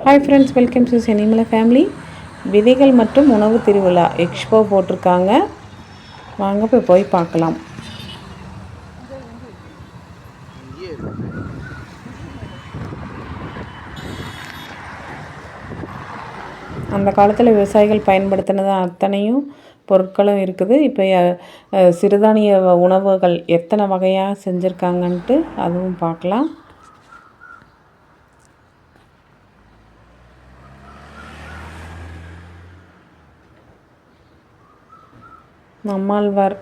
Hi friends, welcome to Chennimalai family. விதைகள் மற்றும் உணவு திருவிழா எக்ஸ்போ போட்டிருக்காங்க. வாங்க போய் பார்க்கலாம். அந்த காலத்தில் விவசாயிகள் பயன்படுத்தினது அத்தனையும் பொருட்களும் இருக்குது. இப்போ சிறுதானிய உணவுகள் எத்தனை வகையாக செஞ்சுருக்காங்கன்ட்டு அதுவும் பார்க்கலாம். நம்மாழ்வார்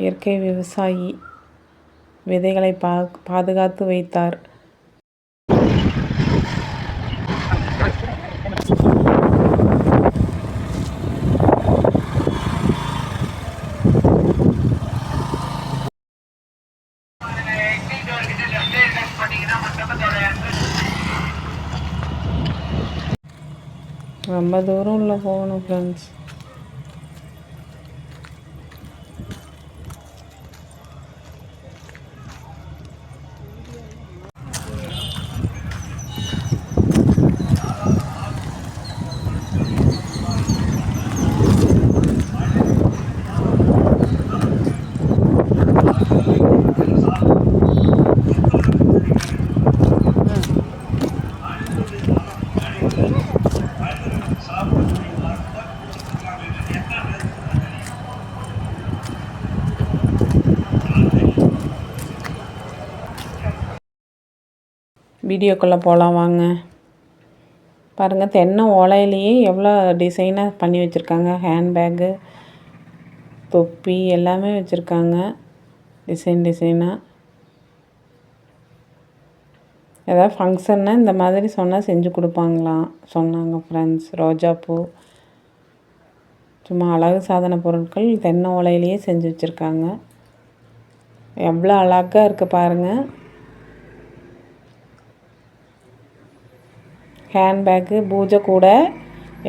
இயற்கை விவசாயி, விதைகளை பாதுகாத்து வைத்தார். ரொம்ப தூரம் உள்ள போகணும் ஃப்ரெண்ட்ஸ். வீடியோக்குள்ளே போகலாம் வாங்க. பாருங்கள், தென்னை ஓலையிலேயே எவ்வளோ டிசைனாக பண்ணி வச்சுருக்காங்க. ஹேண்ட்பேக்கு, தொப்பி எல்லாமே வச்சுருக்காங்க டிசைனாக. ஏதாவது ஃபங்க்ஷன்னா இந்த மாதிரி சொன்னால் செஞ்சு கொடுப்பாங்களாம் சொன்னாங்க ஃப்ரெண்ட்ஸ். ரோஜாப்பூ, சும்மா அழகு சாதன பொருட்கள் தென்னை ஓலையிலேயே செஞ்சு வச்சுருக்காங்க. எவ்வளோ அழகாக இருக்குது பாருங்கள். ஹேண்ட்பேக்கு, பூஜை கூட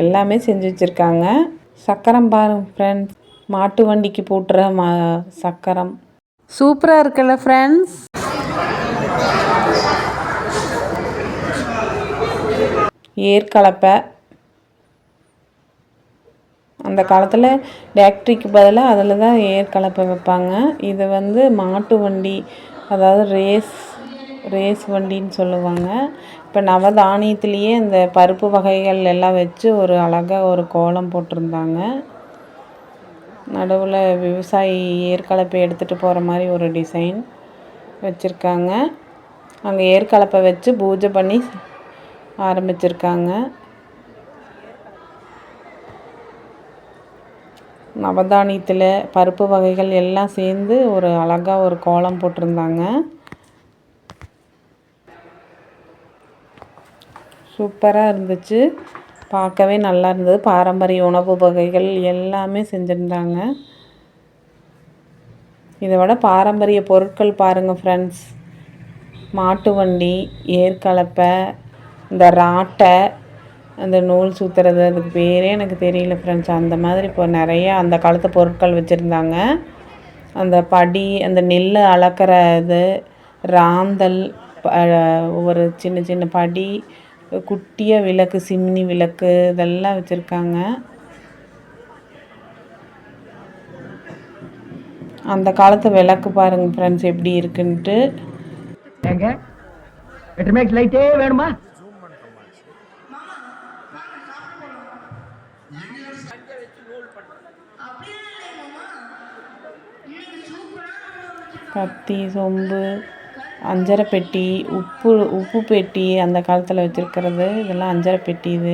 எல்லாமே செஞ்சு வச்சுருக்காங்க. சக்கரம் பாருங்க ஃப்ரெண்ட்ஸ், மாட்டு வண்டிக்கு போட்டுற சக்கரம் சூப்பராக இருக்குல்ல ஃப்ரெண்ட்ஸ். ஏற்கலப்பை, அந்த காலத்தில் டேக்ட்ரிக்கு பதிலாக அதில் தான் ஏற்கலப்பை வைப்பாங்க. இது வந்து மாட்டு வண்டி, அதாவது ரேஸ் வண்டின்னு சொல்லுவாங்க. இப்போ நவதானியத்துலேயே இந்த பருப்பு வகைகள் எல்லாம் வச்சு ஒரு அழகாக ஒரு கோலம் போட்டிருந்தாங்க. நடுவில் விவசாயி ஏற்கலப்பை எடுத்துகிட்டு போகிற மாதிரி ஒரு டிசைன் வச்சுருக்காங்க. அங்கே ஏற்கலப்பை வச்சு பூஜை பண்ணி ஆரம்பிச்சிருக்காங்க. நவதானியத்தில் பருப்பு வகைகள் எல்லாம் சேர்ந்து ஒரு அழகாக ஒரு கோலம் போட்டிருந்தாங்க. சூப்பராக இருந்துச்சு, பார்க்கவே நல்லா இருந்தது. பாரம்பரிய உணவு வகைகள் எல்லாமே செஞ்சுருந்தாங்க. இதை விட பாரம்பரிய பொருட்கள் பாருங்கள் ஃப்ரெண்ட்ஸ். மாட்டு வண்டி, ஏற்கலப்பை, இந்த ராட்டை, அந்த நூல் சுற்றுறது, அதுக்கு பேரே எனக்கு தெரியல ஃப்ரெண்ட்ஸ். அந்த மாதிரி இப்போ நிறையா அந்த காலத்து பொருட்கள் வச்சுருந்தாங்க. அந்த படி, அந்த நெல் அளக்கிற இது, ராந்தல், ஒரு சின்ன சின்ன படி, குட்டியாக விளக்கு, சிம்னி விளக்கு, இதெல்லாம் வச்சுருக்காங்க. அந்த காலத்து விளக்கு பாருங்கள் ஃப்ரெண்ட்ஸ் எப்படி இருக்குன்ட்டு. லைட்டே வேணுமா? கத்தி, சொம்பு, அஞ்சரை பெட்டி, உப்பு பெட்டி, அந்த காலத்தில் வச்சுருக்கிறது. இதெல்லாம் அஞ்சரை பெட்டி. இது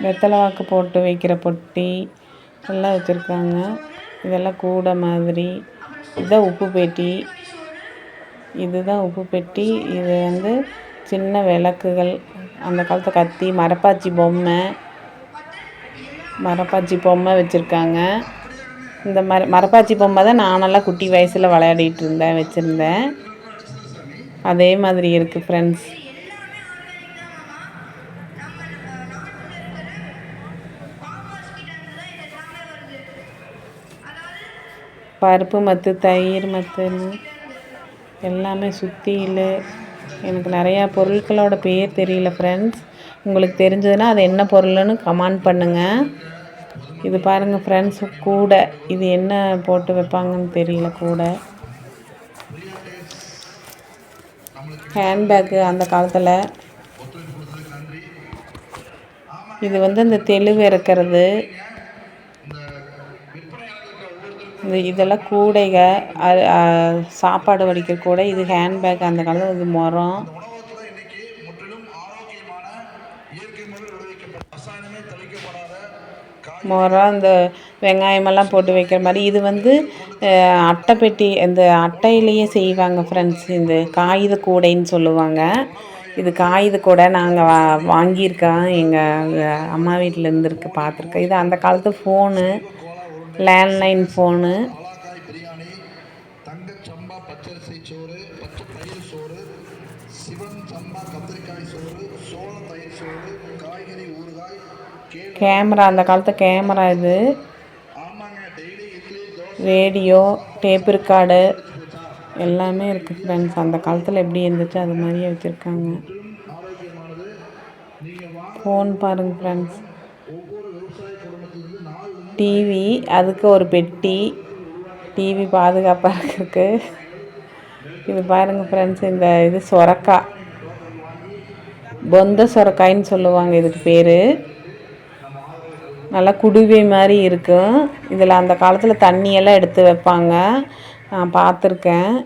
வெத்தலை வாக்கு போட்டு வைக்கிற பொட்டி எல்லாம் வச்சுருக்காங்க. இதெல்லாம் கூடை மாதிரி. இதுதான் உப்பு பெட்டி. இதுதான் உப்பு பெட்டி. இது வந்து சின்ன விளக்குகள். அந்த காலத்து கத்தி, மரப்பாச்சி பொம்மை வச்சுருக்காங்க. இந்த மரப்பாச்சி பொம்மை தான் நானெல்லாம் குட்டி வயசில் விளையாடிட்டு இருந்தேன், வச்சுருந்தேன். அதே மாதிரி இருக்குது ஃப்ரெண்ட்ஸ். பருப்பு மத்து, தயிர் மத்துன்னு எல்லாமே சுத்தியல். எனக்கு நிறையா பொருட்களோட பேர் தெரியல ஃப்ரெண்ட்ஸ். உங்களுக்கு தெரிஞ்சதுன்னா அது என்ன பொருள்னு கமெண்ட் பண்ணுங்கள். இது பாருங்கள் ஃப்ரெண்ட்ஸ், கூடை. இது என்ன போட்டு வைப்பாங்கன்னு தெரியல. கூடை, ஹேண்ட்பேக்கு அந்த காலத்தில். இது வந்து இந்த தெளிவு இறக்கிறது. இதெல்லாம் கூடைக, சாப்பாடு வடிக்கிற கூடை. இது ஹேண்ட்பேக் அந்த காலத்தில். இது முறம். முறம் இந்த வெங்காயமெல்லாம் போட்டு வைக்கிற மாதிரி. இது வந்து அட்டைப்பெட்டி, இந்த அட்டையிலேயே செய்வாங்க ஃப்ரெண்ட்ஸ். இந்த காகித கூடைன்னு சொல்லுவாங்க. இது காகித கூடை. நாங்கள் வாங்கியிருக்கோம், எங்கள் அம்மா வீட்டில் இருந்துருக்கு, பார்த்துருக்கேன். இது அந்த காலத்து ஃபோனு, லேண்ட்லைன் ஃபோனு. கேமரா, அந்த காலத்து கேமரா இது. ரேடியோ, டேப் ரெக்கார்டு எல்லாமே இருக்குது ஃப்ரெண்ட்ஸ். அந்த காலத்தில் எப்படி இருந்துச்சு அது மாதிரியே வச்சுருக்காங்க. ஃபோன் பாருங்கள் ஃப்ரெண்ட்ஸ். டிவி, அதுக்கு ஒரு பெட்டி. டிவி பாதுகாப்பாக இருக்குது. இது பாருங்கள் ஃப்ரெண்ட்ஸ், இந்த இது சொரக்காய், பொந்த சொரக்காயின்னு சொல்லுவாங்க இதுக்கு பேர். நல்லா குடுவை மாதிரி இருக்கும். இதில் அந்த காலத்தில் தண்ணியெல்லாம் எடுத்து வைப்பாங்க, நான் பார்த்துருக்கேன்.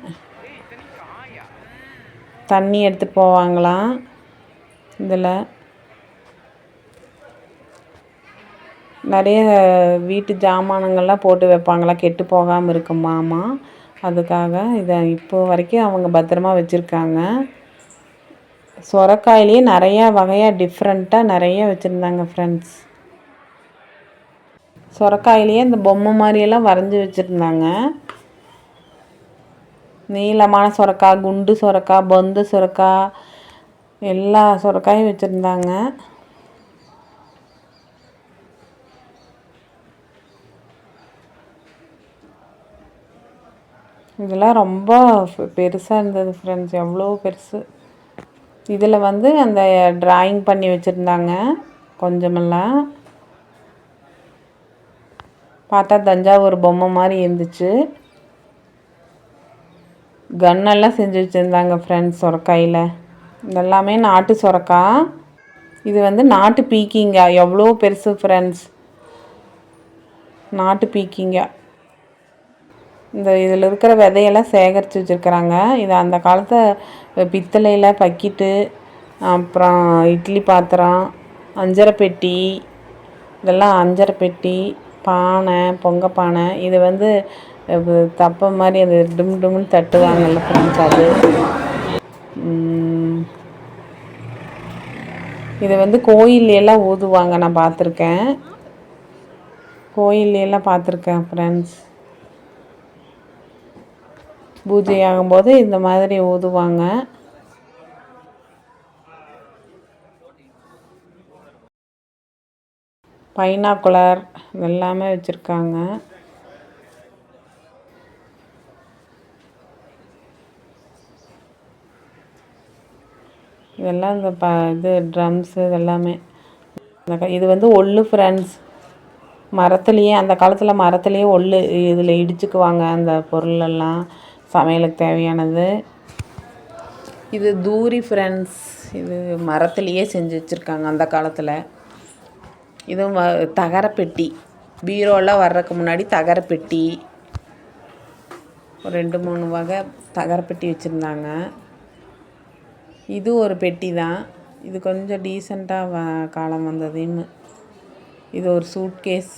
தண்ணி எடுத்துகிட்டு போவாங்களாம் இதில். நிறைய வீட்டு ஜாமானங்கள்லாம் போட்டு வைப்பாங்களாம், கெட்டு போகாமல் இருக்குமாமா. அதுக்காக இதை இப்போ வரைக்கும் அவங்க பத்திரமா வச்சுருக்காங்க. சொரக்காயிலேயே நிறையா வகையாக டிஃப்ரெண்ட்டாக நிறைய வச்சுருந்தாங்க ஃப்ரெண்ட்ஸ். சொரக்காயிலேயே இந்த பொம்மை மாதிரியெல்லாம் வரைஞ்சி வச்சுருந்தாங்க. நீளமான சொரக்காய், குண்டு சொரக்காய், பொந்த சொரக்காய், எல்லா சொரக்காயும் வச்சுருந்தாங்க. இதெல்லாம் ரொம்ப பெருசாக இருந்தது ஃப்ரெண்ட்ஸ், எவ்வளோ பெருசு. இதில் வந்து அந்த ட்ராயிங் பண்ணி வச்சுருந்தாங்க கொஞ்சமெல்லாம். பார்த்தா தஞ்சாவூர் பொம்மை மாதிரி இருந்துச்சு. கன்னெல்லாம் செஞ்சு வச்சுருந்தாங்க ஃப்ரெண்ட்ஸ் சொரக்காயில். இதெல்லாமே நாட்டு சொரக்காய். இது வந்து நாட்டு பீக்கிங்காய், எவ்வளோ பெருசு ஃப்ரெண்ட்ஸ். நாட்டு பீக்கிங்காய். இந்த இதில் இருக்கிற விதையெல்லாம் சேகரித்து வச்சுருக்குறாங்க. இது அந்த காலத்து பித்தளையில் பக்கிட்டு, அப்புறம் இட்லி பாத்திரம், அஞ்சரை பெட்டி, இதெல்லாம் அஞ்சரை பெட்டி, பானை, பொங்க பானை. இது வந்து தப்பை மாதிரி அது டும் டும்னு தட்டுவாங்கல்ல ஃப்ரெண்ட்ஸ், அது. இது வந்து கோயிலெல்லாம் ஊதுவாங்க, நான் பார்த்துருக்கேன். கோயிலெல்லாம் பார்த்துருக்கேன் ஃப்ரெண்ட்ஸ். பூஜை ஆகும்போது இந்த மாதிரி ஊதுவாங்க. பைனாக்குலர் எல்லாமே வச்சுருக்காங்க. இதெல்லாம் இந்த இது ட்ரம்ஸு இதெல்லாமே. இது வந்து ஒல்லு ஃப்ரெண்ட்ஸ். மரத்துலேயே, அந்த காலத்தில் மரத்துலேயே ஒல்லு இதில் இடிச்சுக்குவாங்க அந்த பொருளெல்லாம், சமையலுக்கு தேவையானது. இது தூரி ஃப்ரெண்ட்ஸ். இது மரத்துலேயே செஞ்சு வச்சுருக்காங்க அந்த காலத்தில். இதுவும் தகரப்பெட்டி. பீரோலாம் வர்றதுக்கு முன்னாடி தகரப்பெட்டி, ஒரு 2-3 வகை தகரப்பெட்டி வச்சுருந்தாங்க. இது ஒரு பெட்டி தான். இது கொஞ்சம் டீசெண்டாக காலம் வந்ததுன்னு. இது ஒரு சூட்கேஸ்.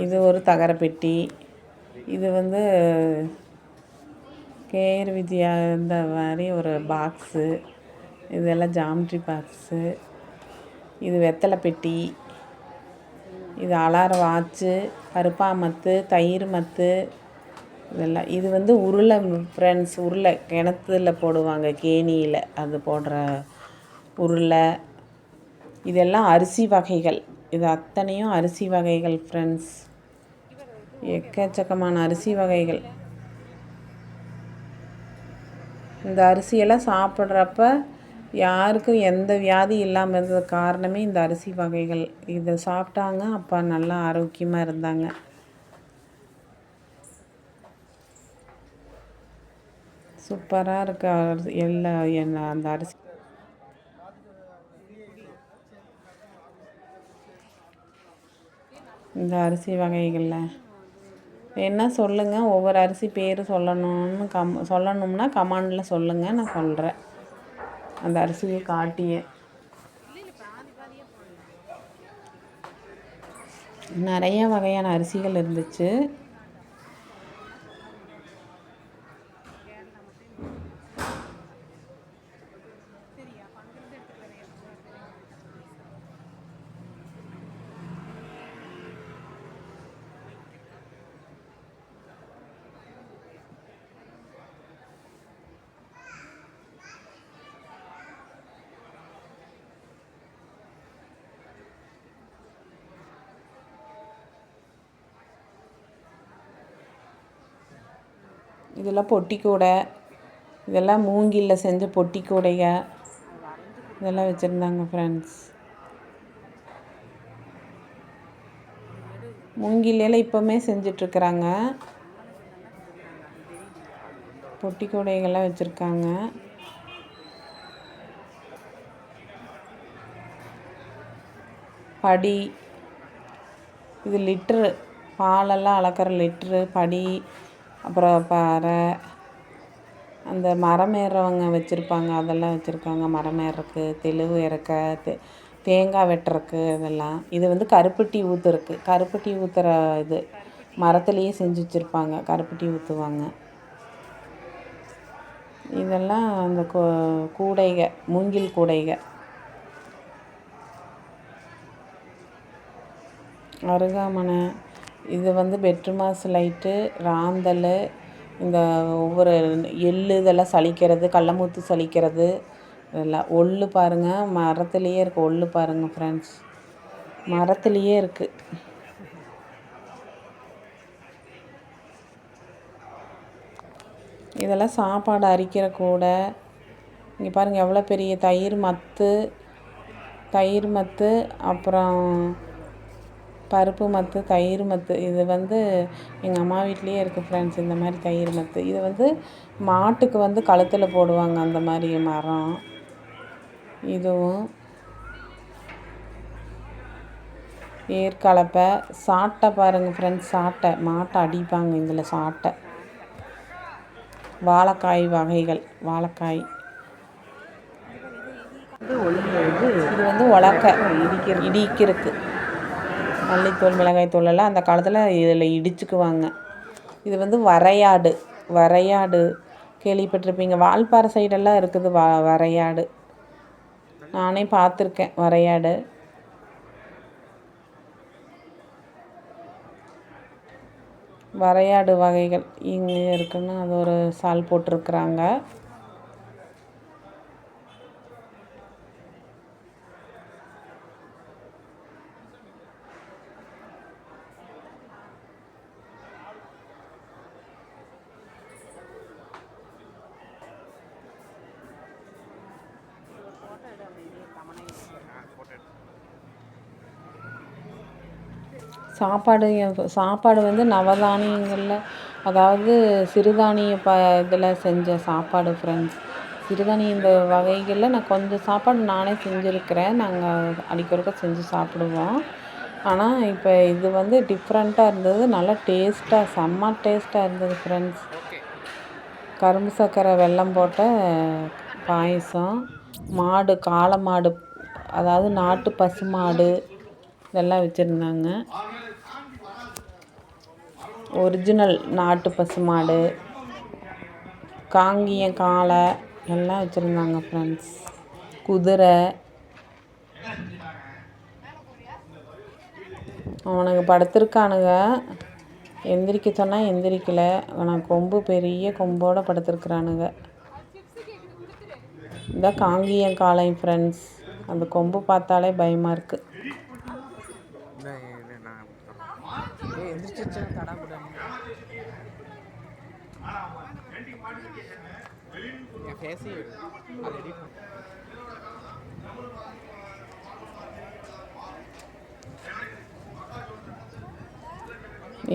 இது ஒரு தகரப்பெட்டி. இது வந்து கேஆர் விஜயா இந்த மாதிரி ஒரு பாக்ஸு. இதெல்லாம் ஜாமெட்ரி பாக்ஸு. இது வெத்தலை பெட்டி. இது அலாரம் வாட்சு, பருப்பாமத்து, தயிர் மத்து இதெல்லாம். இது வந்து உருளை ஃப்ரெண்ட்ஸ். உருளை கிணத்துல போடுவாங்க, கேணியில் அது போடுற உருளை. இதெல்லாம் அரிசி வகைகள். இது அத்தனையும் அரிசி வகைகள் ஃப்ரெண்ட்ஸ். எக்கச்சக்கமான அரிசி வகைகள். இந்த அரிசியெல்லாம் சாப்பிட்றப்ப யாருக்கும் எந்த வியாதி இல்லாமல் இருந்ததுக்கு காரணமே இந்த அரிசி வகைகள். இதை சாப்பிட்டாங்க, அப்போ நல்லா ஆரோக்கியமாக இருந்தாங்க. சூப்பராக இருக்கு எல்லா அந்த அரிசி. இந்த அரிசி வகைகளில் என்ன சொல்லுங்கள், ஒவ்வொரு அரிசி பேர் சொல்லணும்னா கமெண்டில் சொல்லுங்கள், நான் சொல்கிறேன் அந்த அரிசியை காட்டியே. நிறைய வகையான அரிசிகள் இருந்துச்சு. இதெல்லாம் பொட்டி கூடை, இதெல்லாம் மூங்கிலில் செஞ்ச பொட்டி கூடைங்க, இதெல்லாம் வச்சுருந்தாங்க ஃப்ரெண்ட்ஸ். மூங்கிலெல்லாம் இப்போவுமே செஞ்சிட்ருக்குறாங்க. பொட்டி கூடைகள்லாம் வச்சுருக்காங்க. படி, இது லிட்ரு, பாலெல்லாம் அளக்கிற லிட்ரு, படி, அப்புறம் பாறை, அந்த மரம் ஏறுறவங்க வச்சுருப்பாங்க, அதெல்லாம் வச்சுருக்காங்க. மரம் ஏறுறக்கு, தெளுவு இறக்க, தேங்காய் வெட்டுறக்கு, இதெல்லாம். இது வந்து கருப்பட்டி ஊற்றுறக்கு, கருப்பட்டி ஊற்றுற இது மரத்துலேயே செஞ்சு வச்சுருப்பாங்க, கருப்பட்டி ஊற்றுவாங்க. இதெல்லாம் அந்த கூடைக, மூங்கில் கூடைக. அருகாமனை, இது வந்து பெட்ரூமாஸ் லைட்டு, ராந்தல், இந்த ஒவ்வொரு இதெல்லாம் சலிக்கிறது, கடலமுத்து சலிக்கிறது, இதெல்லாம். ஒல்லு பாருங்கள், மரத்துலேயே இருக்குது. ஒல்லு பாருங்கள் ஃப்ரெண்ட்ஸ், மரத்துலேயே இருக்குது. இதெல்லாம் சாப்பாடு அரிக்கிற கூடை. இங்கே பாருங்கள் எவ்வளோ பெரிய தயிர் மத்து, அப்புறம் பருப்பு மத்து, தயிர் மத்து. இது வந்து எங்கள் அம்மா வீட்லேயே இருக்குது ஃப்ரெண்ட்ஸ், இந்த மாதிரி தயிர் மத்து. இது வந்து மாட்டுக்கு வந்து கழுத்தில் போடுவாங்க, அந்த மாதிரி மரம். இதுவும் ஏற்கலப்பை. சாட்டை பாருங்கள் ஃப்ரெண்ட்ஸ், சாட்டை, மாட்டை அடிப்பாங்க இதில், சாட்டை. வாழைக்காய் வகைகள், வாழைக்காய். இது வந்து உலக்கை, இடிக்கிறதுக்கு. மல்லித்தூள், மிளகாய்த்தூள் எல்லாம் அந்த காலத்தில் இதில் இடிச்சுக்குவாங்க. இது வந்து வரையாடு கேள்விப்பட்டிருப்பீங்க. வால்பாறை சைடெல்லாம் இருக்குது வரையாடு, நானே பார்த்துருக்கேன் வரையாடு. வரையாடு வகைகள் இங்கே இருக்குன்னு அது ஒரு சால் போட்டிருக்குறாங்க. சாப்பாடு வந்து நவதானியங்களில், அதாவது சிறுதானிய இதில் செஞ்ச சாப்பாடு ஃப்ரெண்ட்ஸ். சிறுதானிய இந்த வகைகளில் நான் கொஞ்சம் சாப்பாடு நானே செஞ்சுருக்கிறேன். நாங்கள் அடிக்கொருக்க செஞ்சு சாப்பிடுவோம். ஆனால் இப்போ இது வந்து டிஃப்ரெண்ட்டாக இருந்தது, நல்லா டேஸ்ட்டாக, செம்ம டேஸ்ட்டாக இருந்தது ஃப்ரெண்ட்ஸ். கரும்பு சர்க்கரை வெல்லம் போட்ட பாயசம், காளை மாடு, அதாவது நாட்டு பசு மாடு, இதெல்லாம் வச்சுருந்தாங்க. ஒரிஜினல் நாட்டு பசு மாடு, காங்கேயம் காளை எல்லாம் வச்சுருந்தாங்க ஃப்ரெண்ட்ஸ். குதிரை, அவனுங்க படுத்திருக்கானுங்க, எந்திரிக்க சொன்னால் எந்திரிக்கலை. ஆனால் பெரிய கொம்போடு படுத்திருக்கிறானுங்க. இந்த காங்கேயம் காளை ஃப்ரெண்ட்ஸ், அந்த கொம்பு பார்த்தாலே பயமாக இருக்குது.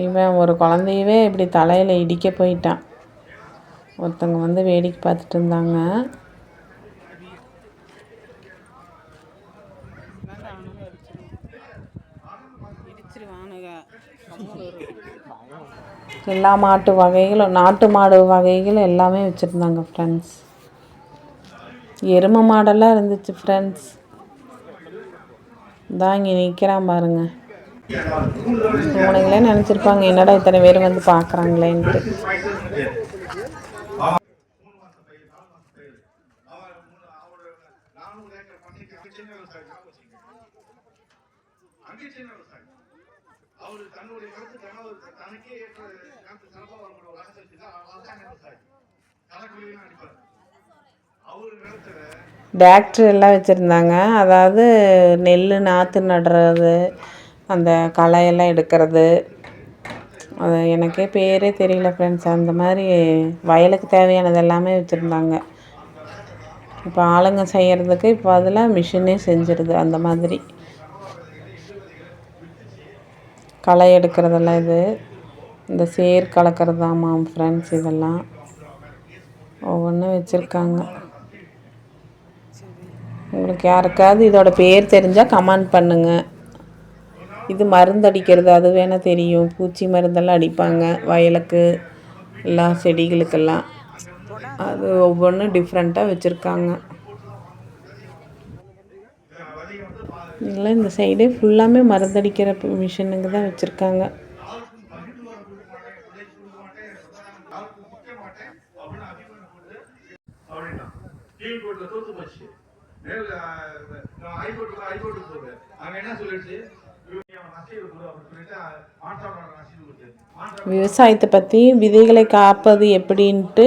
இவன் ஒரு குழந்தையவே இப்படி தலையில் இடிக்க போயிட்டான். ஒருத்தவங்க வந்து வேடிக்கை பார்த்துட்டு இருந்தாங்க. எல்லா மாட்டு வகைகளும், நாட்டு மாடு வகைகளும் எல்லாமே வச்சுருந்தாங்க ஃப்ரெண்ட்ஸ். எருமை மாடெல்லாம் இருந்துச்சு ஃப்ரெண்ட்ஸ். இதான் இங்கே நிற்கிறான் பாருங்க. உனங்களே நினச்சிருப்பாங்க என்னடா இத்தனை பேர் வந்து பார்க்குறாங்களேன்ட்டு. டிராக்டர் எல்லாம் வச்சுருந்தாங்க. அதாவது நெல் நாற்று நடுறது, அந்த களையெல்லாம் எடுக்கிறது, அது எனக்கே பேரே தெரியல ஃப்ரெண்ட்ஸ். அந்த மாதிரி வயலுக்கு தேவையானது எல்லாமே வச்சுருந்தாங்க. இப்போ ஆளுங்க செய்கிறதுக்கு இப்போ அதில் மிஷினே செஞ்சிருது. அந்த மாதிரி களை எடுக்கிறதெல்லாம் இது இந்த சேர் கலக்கிறதாமா ஃப்ரெண்ட்ஸ். இதெல்லாம் ஒவ்வொன்றும் வச்சுருக்காங்க. உங்களுக்கு யாருக்காவது இதோட பேர் தெரிஞ்சால் கமெண்ட் பண்ணுங்கள். இது மருந்து அடிக்கிறது, அது வேணால் தெரியும். பூச்சி மருந்தெல்லாம் அடிப்பாங்க வயலுக்கு, எல்லா செடிகளுக்கெல்லாம். அது ஒவ்வொன்றும் டிஃப்ரெண்ட்டாக வச்சுருக்காங்க. இதெல்லாம் இந்த சைடே ஃபுல்லாமே மருந்தடிக்கிற மிஷினுங்க தான் வச்சுருக்காங்க. விவசாயத்தை பற்றி, விதைகளை காப்பது எப்படின்ட்டு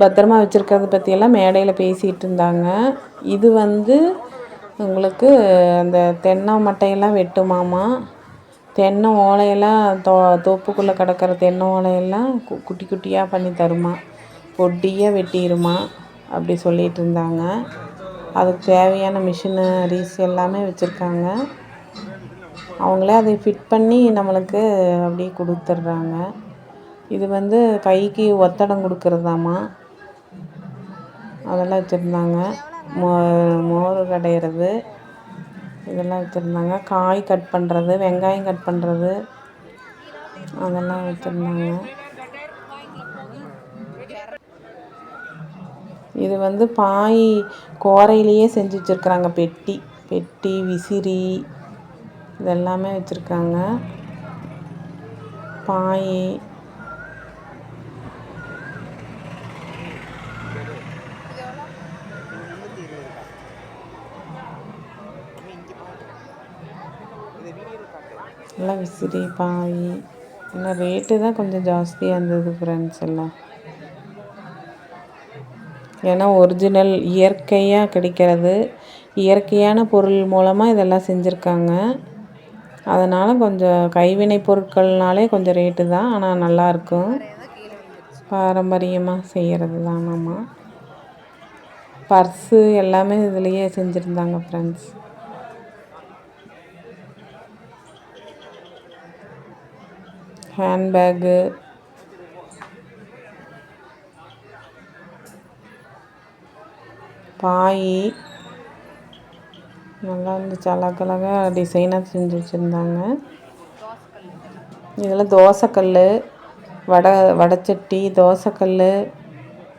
பத்திரமா வச்சுருக்கிறத பற்றியெல்லாம் மேடையில் பேசிகிட்டு இருந்தாங்க. இது வந்து உங்களுக்கு அந்த தென்னை மட்டையெல்லாம் வெட்டுமாமா. தென்னை ஓலையெல்லாம் தோப்புக்குள்ளே கிடக்கிற தென்னை ஓலையெல்லாம் குட்டி குட்டியாக பண்ணி தருமா, பொடியாக வெட்டிடுமா அப்படி சொல்லிகிட்டு இருந்தாங்க. அதுக்கு தேவையான மிஷினரிஸ் எல்லாமே வச்சுருக்காங்க. அவங்களே அதை ஃபிட் பண்ணி நம்மளுக்கு அப்படியே கொடுத்துட்றாங்க. இது வந்து கைக்கு ஒத்தடம் கொடுக்குறதாமா, அதெல்லாம் வச்சுருந்தாங்க. மோர் கடையிறது இதெல்லாம் வச்சுருந்தாங்க. காய் கட் பண்ணுறது, வெங்காயம் கட் பண்ணுறது அதெல்லாம் வச்சுருந்தாங்க. இது வந்து பாய் கோரையிலேயே செஞ்சு வச்சுருக்குறாங்க. பெட்டி விசிறி இதெல்லாமே வச்சுருக்காங்க. பாய் எல்லாம் விசிறி பாய் எல்லாம் ரேட்டு தான் கொஞ்சம் ஜாஸ்தியாக இருந்தது ஃப்ரெண்ட்ஸ் எல்லாம். ஏன்னா ஒரிஜினல் இயற்கையாக கிடைக்கிறது, இயற்கையான பொருள் மூலமாக இதெல்லாம் செஞ்சுருக்காங்க. அதனால் கொஞ்சம் கைவினை பொருட்கள்னாலே கொஞ்சம் ரேட்டு தான், ஆனால் நல்லாயிருக்கும். பாரம்பரியமாக செய்கிறது தான். நம்ம பர்ஸு எல்லாமே இதுலேயே செஞ்சுருந்தாங்க ஃப்ரெண்ட்ஸ். ஹேண்ட்பேக்கு, பாய் நல்லா இருந்துச்சு. அழகழகாக டிசைனாக செஞ்சு வச்சுருந்தாங்க. இதெல்லாம் தோசைக்கல், வடைச்சட்டி, தோசைக்கல்,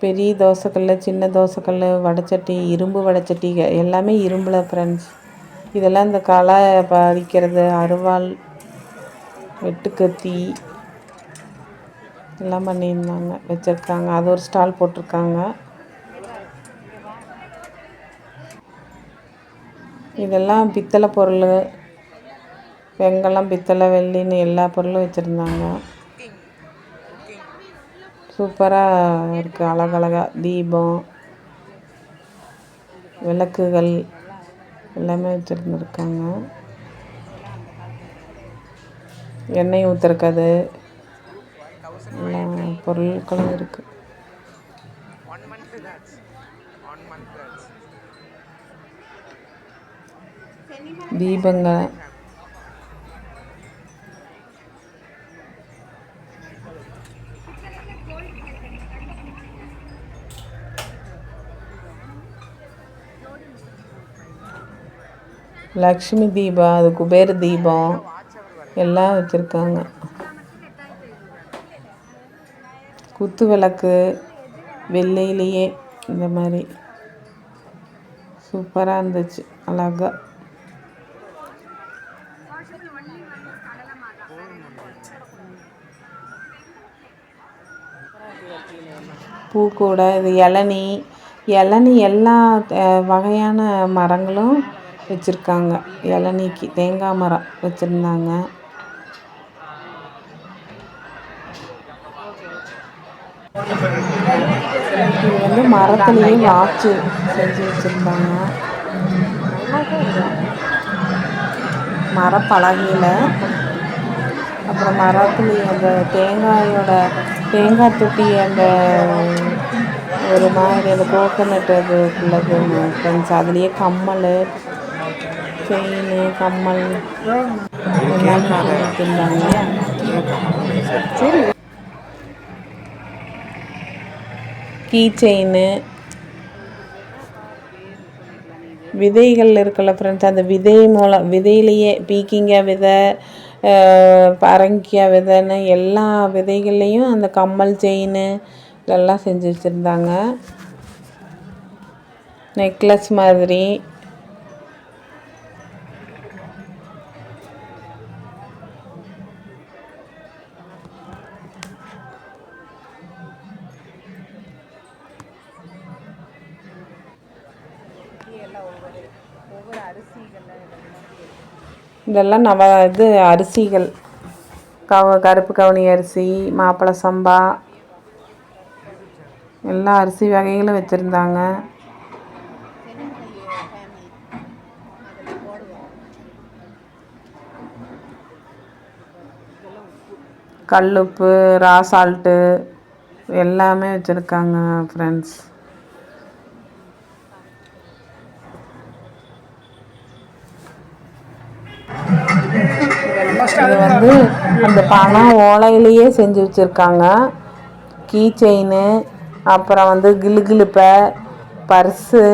பெரிய தோசைக்கல், சின்ன தோசைக்கல், வடைச்சட்டி, இரும்பு வடைச்சட்டி எல்லாமே இரும்பில் ஃப்ரெண்ட்ஸ். இதெல்லாம் இந்த களை பறிக்கிறது, அருவாள், வெட்டுக்கத்தி எல்லாம் பண்ணியிருந்தாங்க, வச்சுருக்காங்க. அது ஒரு ஸ்டால் போட்டிருக்காங்க. இதெல்லாம் பித்தளை பொருள், வெங்கலம், பித்தளை, வெள்ளின்னு எல்லா பொருளும் வச்சுருந்தாங்க. சூப்பராக இருக்குது. அழகழகாக தீபம், விளக்குகள் எல்லாமே வச்சுருந்துருக்காங்க. எண்ணெய் ஊற்றுறக்கது எல்லா பொருட்களும் இருக்குது. தீபங்க. லக்ஷ்மி தீபம், அது குபேர தீபம் எல்லாம் வச்சுருக்காங்க. குத்து விளக்கு வெள்ளையிலேயே இந்த மாதிரி சூப்பராக இருந்துச்சு, அழகா. பூக்கூட, இது இளநீ எல்லா வகையான மரங்களும் வச்சுருக்காங்க. இளநீக்கு தேங்காய் மரம் வச்சுருந்தாங்க. இது வந்து மரத்துலேயே வாட்சு செஞ்சு வச்சுருந்தாங்க. மரப்பலகையில், அப்புறம் மரத்துலேயே அந்த தேங்காய் தொட்டி, அந்த ஒரு மாதிரி அந்த கோகோனட் அது உள்ளது ஃப்ரெண்ட்ஸ். அதுலேயே கம்மல், செயின், கம்மல் எல்லாம் வச்சுருந்தாங்க. கீ செயின், விதைகள் இருக்குல்ல ஃப்ரெண்ட்ஸ், அந்த விதையிலேயே பீக்கிங்காய் விதை, பரங்கிக்காய் விதைன்னு எல்லா விதைகள்லேயும் அந்த கம்மல், செயின் இதெல்லாம் செஞ்சு வச்சுருந்தாங்க. நெக்லஸ் மாதிரி. இதெல்லாம் அரிசிகள், கருப்பு கவுனி அரிசி, மாப்பிளை சம்பா, எல்லா அரிசி வகைகளும் வச்சுருந்தாங்க. கல்லுப்பு, ராசால்ட்டு எல்லாமே வச்சுருக்காங்க ஃப்ரெண்ட்ஸ். இது வந்து அந்த பணம் ஓலையிலேயே செஞ்சு வச்சுருக்காங்க. கீ செயின், அப்புறம் வந்து கிளுகிளுப்பை, பர்ஸு,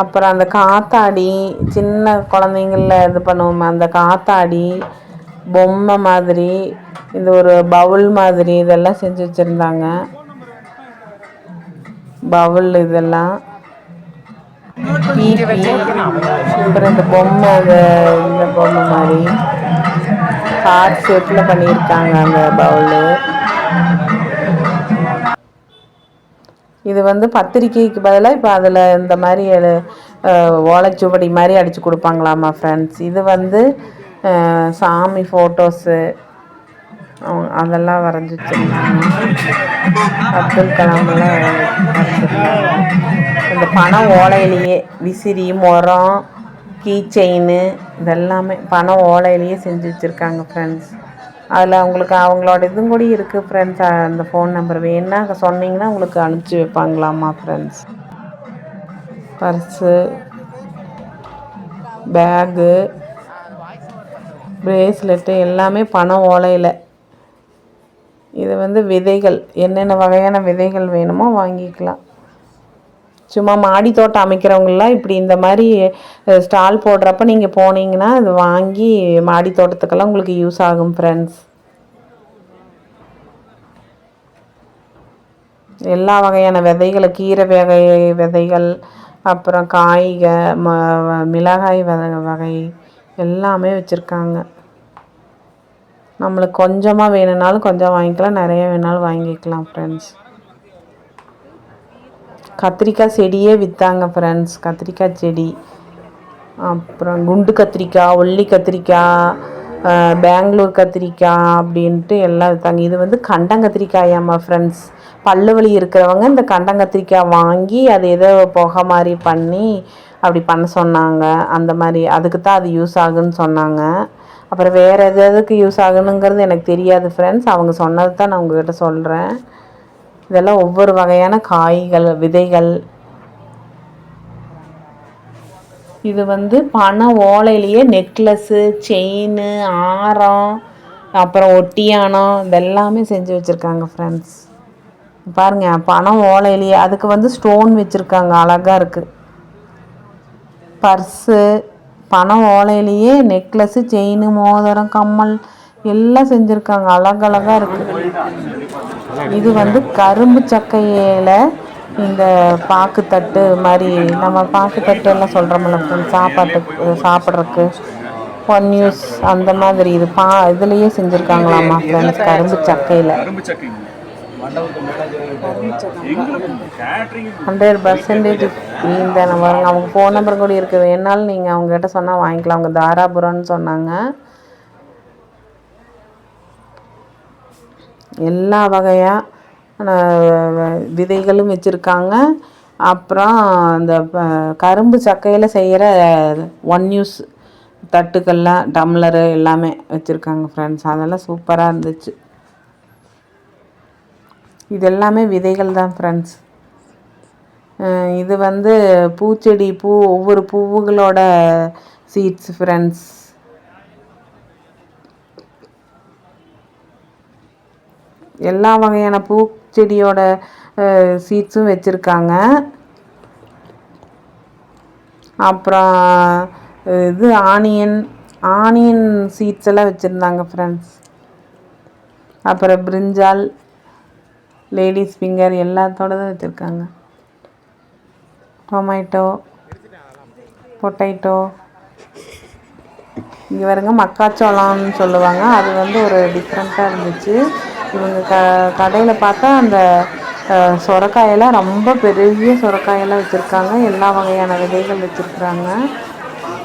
அப்புறம் அந்த காத்தாடி, சின்ன குழந்தைங்கள இது பண்ணுவோம் அந்த காத்தாடி, பொம்மை மாதிரி, இந்த ஒரு பவுல் மாதிரி இதெல்லாம் செஞ்சு வச்சுருந்தாங்க. பவுல் இதெல்லாம் அப்புறம் இந்த பொம்மை, இந்த பொம்மை மாதிரி ஹார்ட் ஷேப்பில் பண்ணியிருக்காங்க அந்த பவுலு. இது வந்து பத்திரிக்கைக்கு பதிலாக இப்போ அதில் இந்த மாதிரி ஓலைச்சுவடி மாதிரி அடித்து கொடுப்பாங்களாமா ஃப்ரெண்ட்ஸ். இது வந்து சாமி ஃபோட்டோஸு அதெல்லாம் வரைஞ்சி வச்சுருந்தாங்க. அப்துல் கலாமெல்லாம் வரைஞ்சிருந்தாங்க. இந்த பணம் ஓலையிலேயே விசிறி, முறம், கீ செயின் இதெல்லாமே பணம் ஓலையிலேயே செஞ்சு வச்சுருக்காங்க ஃப்ரெண்ட்ஸ். அதில் அவங்களோட இதுவும் கூட இருக்குது ஃப்ரெண்ட்ஸ். அந்த ஃபோன் நம்பர் வேணுன்னா சொன்னிங்கன்னா உங்களுக்கு அனுப்பிச்சி வைப்பாங்களாமா ஃப்ரெண்ட்ஸ். பர்ஸு, பேகு, பிரேஸ்லெட்டு எல்லாமே பணம் ஓலையில். இது வந்து விதைகள், என்னென்ன வகையான விதைகள் வேணுமோ வாங்கிக்கலாம். சும்மா மாடி தோட்டம் அமைக்கிறவங்களாம் இப்படி இந்த மாதிரி ஸ்டால் போடுறப்ப நீங்கள் போனீங்கன்னா அது வாங்கி மாடி தோட்டத்துக்கெல்லாம் உங்களுக்கு யூஸ் ஆகும் ஃப்ரெண்ட்ஸ். எல்லா வகையான விதைகளை, கீரை விதைகள், அப்புறம் மிளகாய் வகை எல்லாமே வச்சுருக்காங்க. நம்மளுக்கு கொஞ்சமாக வேணும்னாலும் கொஞ்சம் வாங்கிக்கலாம், நிறைய வேணாலும் வாங்கிக்கலாம் ஃப்ரெண்ட்ஸ். கத்திரிக்காய் செடியே விற்றாங்க ஃப்ரெண்ட்ஸ். கத்திரிக்காய் செடி, அப்புறம் குண்டு கத்திரிக்காய், ஒல்லி கத்திரிக்காய், பெங்களூர் கத்திரிக்காய் அப்படின்ட்டு எல்லாம் விற்றாங்க. இது வந்து கண்டங்கத்திரிக்காயாம்மா ஃப்ரெண்ட்ஸ். பல்லு வலி இருக்கிறவங்க இந்த கண்டங்கத்திரிக்காய் வாங்கி அது ஏதோ புகை மாதிரி பண்ணி அப்படி பண்ண சொன்னாங்க. அந்த மாதிரி அதுக்கு தான் அது யூஸ் ஆகுன்னு சொன்னாங்க. அப்புறம் வேறு எதுக்கு யூஸ் ஆகணுங்கிறது எனக்கு தெரியாது ஃப்ரெண்ட்ஸ். அவங்க சொன்னது தான் நான் உங்கள்கிட்ட சொல்கிறேன். இதெல்லாம் ஒவ்வொரு வகையான காய்கள், விதைகள். இது வந்து பனை ஓலையிலேயே நெக்லஸ்ஸு, செயின், ஆரம், அப்புறம் ஒட்டியானம் இதெல்லாமே செஞ்சு வச்சுருக்காங்க ஃப்ரெண்ட்ஸ். பாருங்கள், பனை ஓலையிலேயே அதுக்கு வந்து ஸ்டோன் வச்சுருக்காங்க, அழகாக இருக்குது. பர்ஸு, பனை ஓலையிலேயே நெக்லஸ்ஸு, செயின், மோதிரம், கம்மல் எல்லாம் செஞ்சுருக்காங்க, அழகழகாக இருக்குது. இது வந்து கரும்பு சக்கையில் இந்த பாக்குத்தட்டு மாதிரி, நம்ம பாக்குத்தட்டு எல்லாம் சொல்கிறோம்ல ஃப்ரெண்ட்ஸ், சாப்பிட்றதுக்கு ஒன் யூஸ் அந்த மாதிரி இது இதுலேயே செஞ்சுருக்காங்களாம்மா ஃப்ரெண்ட்ஸ், கரும்பு சக்கையில். 100% க்ரீன் தானே வருங்க. அவங்க ஃபோன் நம்பர் கூட இருக்குது, வேணாலும் நீங்கள் அவங்ககிட்ட சொன்னால் வாங்கிக்கலாம். அவங்க தாராபுரம்னு சொன்னாங்க. எல்லா வகையான விதைகளும் வச்சுருக்காங்க. அப்புறம் இந்த கரும்பு சக்கையில் செய்கிற ஒன் யூஸ் தட்டுக்கள்லாம், டம்ளரு எல்லாமே வச்சுருக்காங்க ஃப்ரெண்ட்ஸ். அதெல்லாம் சூப்பராக இருந்துச்சு. இது எல்லாமே விதைகள் தான் ஃப்ரெண்ட்ஸ். இது வந்து பூச்செடி, ஒவ்வொரு பூவுகளோட சீட்ஸ் ஃப்ரெண்ட்ஸ். எல்லா வகையான பூச்செடியோட சீட்ஸும் வச்சுருக்காங்க. அப்புறம் இது ஆனியன் சீட்ஸ் எல்லாம் வச்சுருந்தாங்க ஃப்ரெண்ட்ஸ். அப்புறம் பிரிஞ்சால், லேடிஸ் ஃபிங்கர் எல்லாத்தோடதும் வச்சுருக்காங்க. டொமேட்டோ, பொட்டேட்டோ, இங்கே வருங்க மக்காச்சோளம்னு சொல்லுவாங்க, அது வந்து ஒரு டிஃப்ரெண்ட்டாக இருந்துச்சு. இவங்க கடையில் பார்த்தா அந்த சொரக்காயெல்லாம் ரொம்ப பெரிய சொரக்காயெல்லாம் வச்சுருக்காங்க. எல்லா வகையான விதைகள் வச்சுருக்குறாங்க.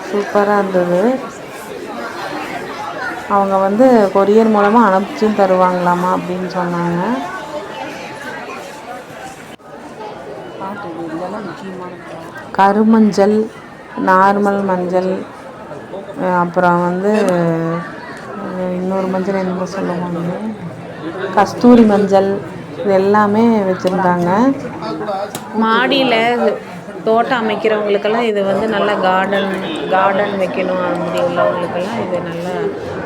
சூப்பராக இருந்தது. அவங்க வந்து கொரியர் மூலமாக அனுப்பிச்சும் தருவாங்களாமா அப்படின்னு சொன்னாங்க. கருமஞ்சள், நார்மல் மஞ்சள், அப்புறம் வந்து இன்னொரு மஞ்சள் என்னமோ சொல்லுவாங்க, கஸ்தூரி மஞ்சள், இது எல்லாமே வச்சுருந்தாங்க. மாடியில் தோட்டம் அமைக்கிறவங்களுக்கெல்லாம் இது வந்து நல்லா கார்டன் வைக்கணும் அப்படி உள்ளவங்களுக்கெல்லாம் இது நல்லா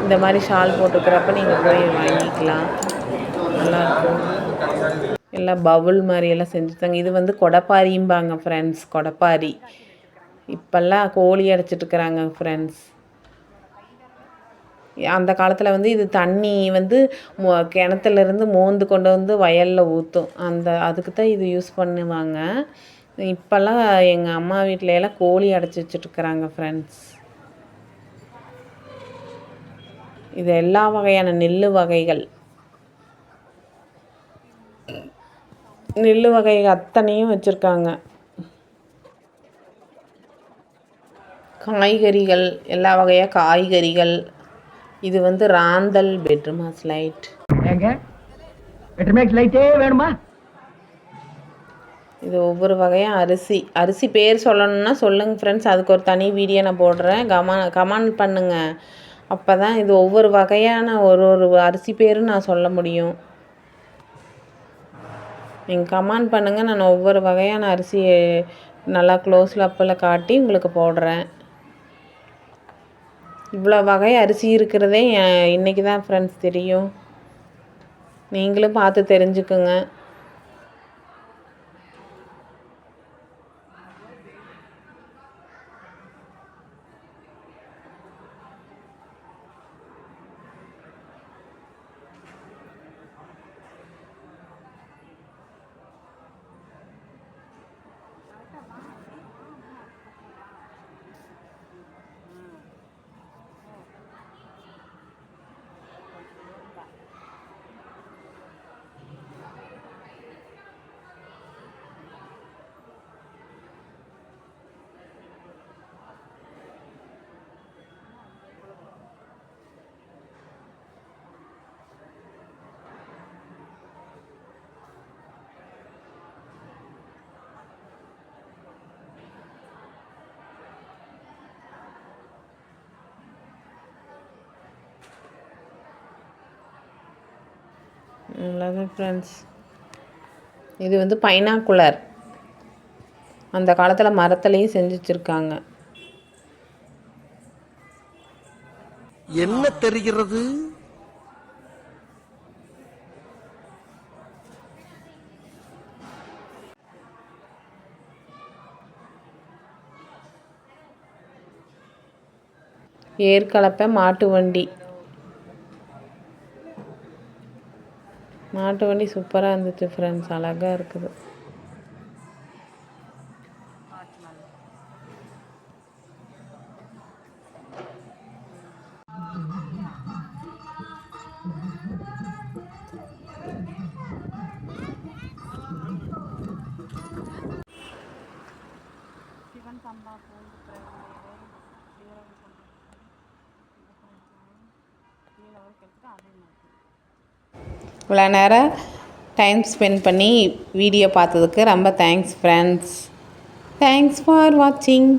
இந்த மாதிரி ஷால் போட்டுக்கிறப்ப நீங்கள் போய் வாங்கிக்கலாம், நல்லாயிருக்கும். எல்லாம் பவுல் மாதிரியெல்லாம் செஞ்சுருந்தாங்க. இது வந்து கொடைப்பாரிம்பாங்க ஃப்ரெண்ட்ஸ், கொடைப்பாரி. இப்போல்லாம் கோழி அடைச்சிட்ருக்குறாங்க ஃப்ரெண்ட்ஸ். அந்த காலத்தில் வந்து இது தண்ணி வந்து கிணத்துலேருந்து மோந்து கொண்டு வந்து வயலில் ஊற்றும், அதுக்கு தான் இது யூஸ் பண்ணுவாங்க. இப்போல்லாம் எங்கள் அம்மா வீட்டில எல்லாம் கோழி அடைச்சி வச்சுட்ருக்குறாங்க ஃப்ரெண்ட்ஸ். இது எல்லா வகையான நெல் வகைகள் அத்தனையும் வச்சுருக்காங்க. காய்கறிகள், எல்லா வகையாக காய்கறிகள். இது வந்து ராந்தல் பெட்ரூமாஸ் லைட். வேணுமா? இது ஒவ்வொரு வகையாக அரிசி பேர் சொல்லணுன்னா சொல்லுங்கள் ஃப்ரெண்ட்ஸ், அதுக்கு ஒரு தனி வீடியோ நான் போடுறேன். கமெண்ட் பண்ணுங்கள். அப்போ தான் இது ஒவ்வொரு வகையான ஒரு அரிசி பேரும் நான் சொல்ல முடியும். நீங்கள் கமெண்ட் பண்ணுங்கள், நான் ஒவ்வொரு வகையான அரிசியை நல்லா க்ளோஸில் அப்பில் காட்டி உங்களுக்கு போடுறேன். இவ்வளோ வகை அரிசி இருக்கிறதே இன்றைக்கி தான் ஃப்ரெண்ட்ஸ் தெரியும். நீங்களும் பார்த்து தெரிஞ்சுக்குங்க. அவ்வளோதான் ஃப்ரெண்ட்ஸ். இது வந்து பைனாக்குலர். அந்த காலத்தில் மரத்துலேயும் செஞ்சு வச்சுருக்காங்க. என்ன தெரிகிறது? ஏற்கலப்பை, மாட்டு வண்டி. மாட்டு வண்டி சூப்பராக இருந்துச்சு ஃப்ரெண்ட்ஸ், அழகாக இருக்குது. இவ்வளோ நேரம் டைம் ஸ்பெண்ட் பண்ணி வீடியோ பார்த்ததுக்கு ரொம்ப தேங்க்ஸ் ஃப்ரெண்ட்ஸ். தேங்க்ஸ் ஃபார் வாட்சிங்.